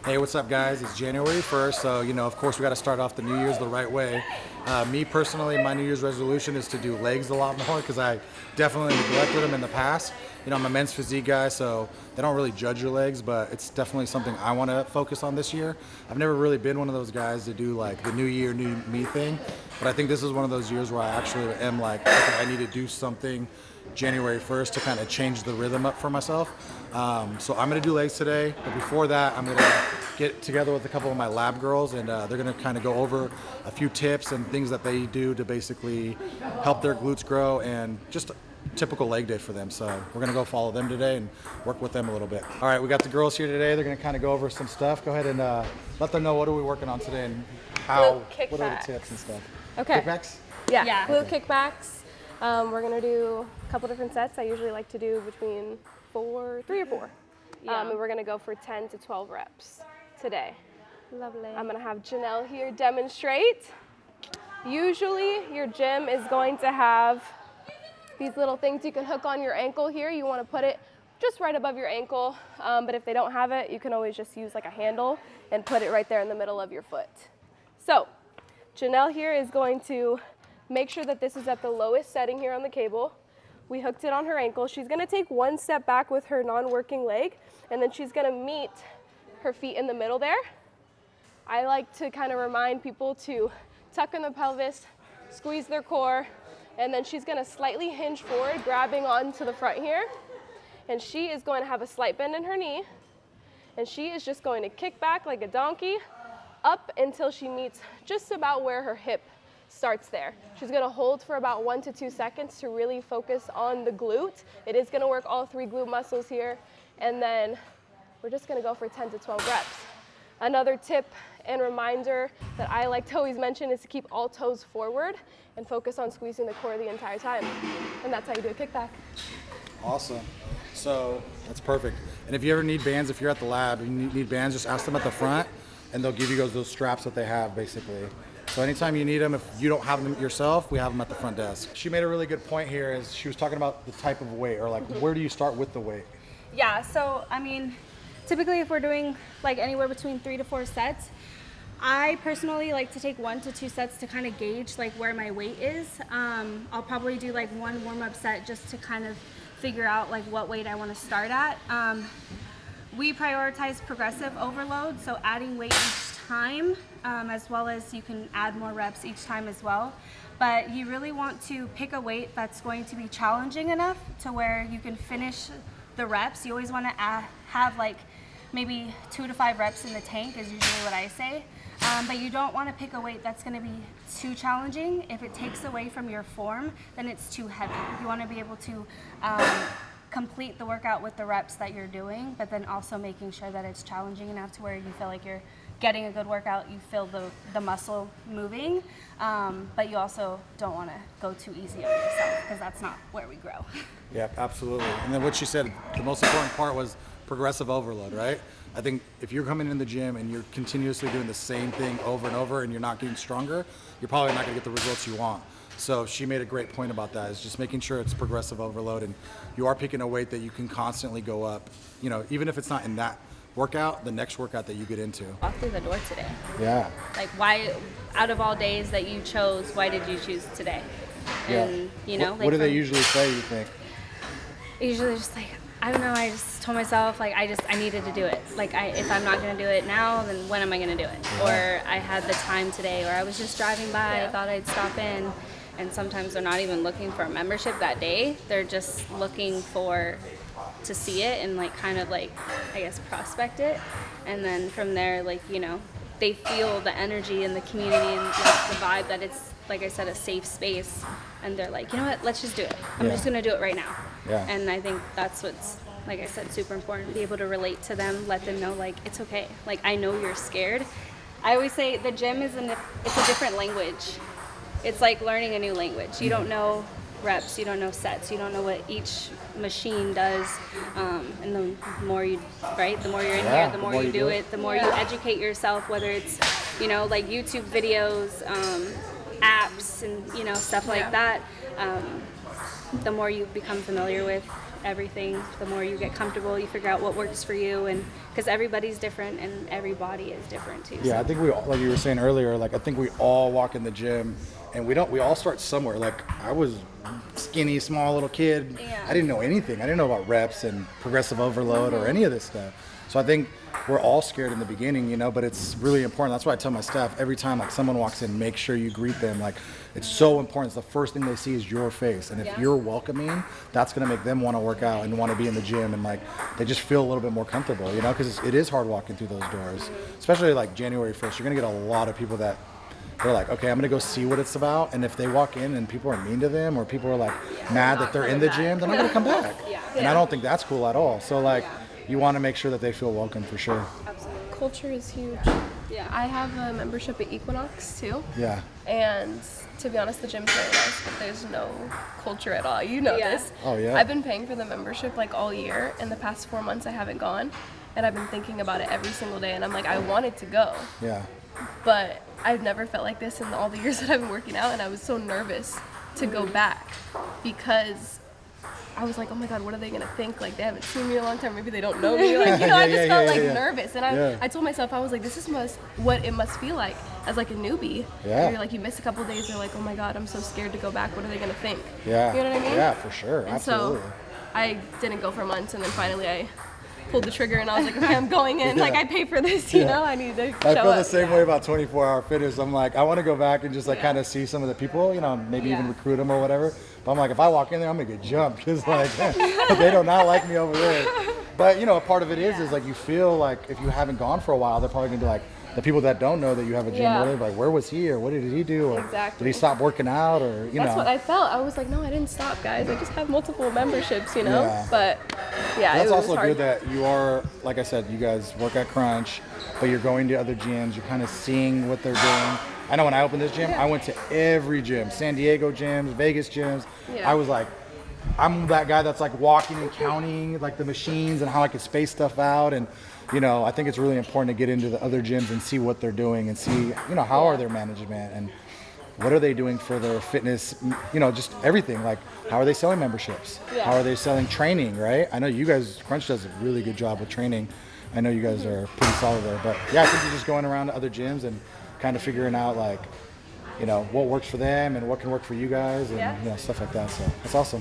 Hey, what's up, guys? It's January 1st, so, of course, we got to start off the New Year's the right way. Me personally, my New Year's resolution is to do legs a lot more because I definitely neglected them in the past. I'm a men's physique guy, so they don't really judge your legs, but it's definitely something I want to focus on this year. I've never really been one of those guys to do like the New Year, New Me thing, but I think this is one of those years where I actually am like, okay, I need to do something January 1st to kind of change the rhythm up for myself. So I'm going to do legs today, but before that, I'm going to get together with a couple of my lab girls, and they're going to kind of go over a few tips and things that they do to basically help their glutes grow and just a typical leg day for them. So we're going to go follow them today and work with them a little bit. All right, we got the girls here today. They're going to kind of go over some stuff. Go ahead and let them know what are we working on today and what are the tips and stuff. Okay. Kickbacks? Yeah. Glute kickbacks. We're going to do a couple different sets. I usually like to do between 3 or 4. And we're going to go for 10 to 12 reps today. Lovely. I'm going to have Janelle here demonstrate. Usually your gym is going to have these little things you can hook on your ankle here. You want to put it just right above your ankle. But if they don't have it, you can always just use like a handle and put it right there in the middle of your foot. So Janelle here is going to make sure that this is at the lowest setting here on the cable. We hooked it on her ankle. She's gonna take one step back with her non-working leg, and then she's gonna meet her feet in the middle there. I like to kind of remind people to tuck in the pelvis, squeeze their core, and then she's gonna slightly hinge forward, grabbing onto the front here. And she is going to have a slight bend in her knee, and she is just going to kick back like a donkey up until she meets just about where her hip starts there. She's gonna hold for about 1 to 2 seconds to really focus on the glute. It is gonna work all 3 glute muscles here, and then we're just gonna go for 10 to 12 reps. Another tip and reminder that I like to always mention is to keep all toes forward and focus on squeezing the core the entire time. And that's how you do a kickback. Awesome. So that's perfect. And if you ever need bands, if you're at the lab and you need bands, just ask them at the front and they'll give you those straps that they have basically. So anytime you need them, if you don't have them yourself, we have them at the front desk. She made a really good point here is she was talking about the type of weight or like where do you start with the weight? Yeah, so I mean, typically if we're doing like anywhere between 3 to 4 sets, I personally like to take 1 to 2 sets to kind of gauge like where my weight is. I'll probably do like 1 warm-up set just to kind of figure out like what weight I want to start at. We prioritize progressive overload, so adding weight each time, as well as you can add more reps each time as well. But you really want to pick a weight that's going to be challenging enough to where you can finish the reps. You always want to have like maybe 2 to 5 reps in the tank is usually what I say. But you don't want to pick a weight that's going to be too challenging. If it takes away from your form, then it's too heavy. You want to be able to complete the workout with the reps that you're doing, but then also making sure that it's challenging enough to where you feel like you're getting a good workout, you feel the muscle moving, but you also don't want to go too easy on yourself because that's not where we grow. Yeah, absolutely. And then what she said, the most important part was progressive overload, right? I think if you're coming in the gym and you're continuously doing the same thing over and over and you're not getting stronger, you're probably not going to get the results you want. So she made a great point about that, is just making sure it's progressive overload and you are picking a weight that you can constantly go up, even if it's not in that workout, the next workout that you get into. Walk through the door today. Yeah. Like why, out of all days that you chose, why did you choose today? And what do they usually say, you think? Usually just like, I don't know, I just told myself like I needed to do it. Like if I'm not gonna do it now, then when am I gonna do it? Yeah. Or I had the time today, or I was just driving by, I thought I'd stop in. And sometimes they're not even looking for a membership that day. They're just looking to see it and like kind of like, I guess, prospect it. And then from there, like, they feel the energy and the community and like, the vibe that it's, like I said, a safe space. And they're like, you know what, let's just do it. I'm just gonna do it right now. Yeah. And I think that's what's, like I said, super important, be able to relate to them, let them know like, it's okay. Like, I know you're scared. I always say the gym it's a different language. It's like learning a new language. You don't know reps, you don't know sets, you don't know what each machine does. And the more you're in here, the more you do it, the more you educate yourself, whether it's, like YouTube videos, apps and, stuff like that. The more you become familiar with everything. The more you get comfortable, you figure out what works for you, and because everybody's different and every body is different too. Yeah, so. I think we all, like you were saying earlier, like I think we all walk in the gym and we all start somewhere. Like I was skinny, small little kid. Yeah. I didn't know anything. I didn't know about reps and progressive overload or any of this stuff. So I think we're all scared in the beginning, you know, but it's really important. That's why I tell my staff every time like someone walks in, make sure you greet them. Like it's so important. It's the first thing they see is your face. And if you're welcoming, that's going to make them want to work out and want to be in the gym. And like, they just feel a little bit more comfortable, you know, because it is hard walking through those doors, especially like January 1st. You're going to get a lot of people that they're like, okay, I'm going to go see what it's about. And if they walk in and people are mean to them or people are like mad that they're in the gym, they're not going to come back. And I don't think that's cool at all. So like, you want to make sure that they feel welcome for sure. Absolutely. Culture is huge. Yeah. I have a membership at Equinox too. Yeah. And to be honest, the gym's very nice, but there's no culture at all. You know this. Oh, yeah. I've been paying for the membership like all year. In the past 4 months, I haven't gone. And I've been thinking about it every single day. And I'm like, I wanted to go. Yeah. But I've never felt like this in all the years that I've been working out. And I was so nervous to go back because I was like, oh my God, what are they gonna think? Like, they haven't seen me in a long time. Maybe they don't know me. Like, you know, I just felt nervous. And I told myself, I was like, this is what it must feel like as like a newbie. Yeah. You're like, you miss a couple days. You're like, oh my God, I'm so scared to go back. What are they gonna think? Yeah. You know what I mean? Yeah, for sure. And Absolutely. so I didn't go for months, and then finally I pulled the trigger, and I was like, okay, I'm going in. Like, I pay for this, you know? I need to show I feel up. the same way about 24-hour fitness. I'm like, I want to go back and just like kind of see some of the people, you know, maybe even recruit them or whatever. But I'm like, if I walk in there, I'm gonna get jumped because like they do not like me over there. But you know, a part of it is like you feel like if you haven't gone for a while, they're probably gonna be like, the people that don't know that you have a gym, they're like, where was he or what did he do? Or did he stop working out or you know? That's what I felt. I was like, no, I didn't stop, guys. I just have multiple memberships, you know. Yeah. But yeah, That's it was also hard. good that you are, like I said, you guys work at Crunch, but you're going to other gyms. You're kind of seeing what they're doing. I know when I opened this gym, I went to every gym, San Diego gyms, Vegas gyms. Yeah. I was like, I'm that guy that's like walking and counting like the machines and how I can space stuff out. And, you know, I think it's really important to get into the other gyms and see what they're doing and see, you know, how are their management and what are they doing for their fitness, you know, just everything. Like, how are they selling memberships? How are they selling training, right? I know you guys, Crunch does a really good job with training. I know you guys are pretty solid there. But yeah, I think you're just going around to other gyms and kind of figuring out like, you know, what works for them and what can work for you guys and, you know, stuff like that. So that's awesome.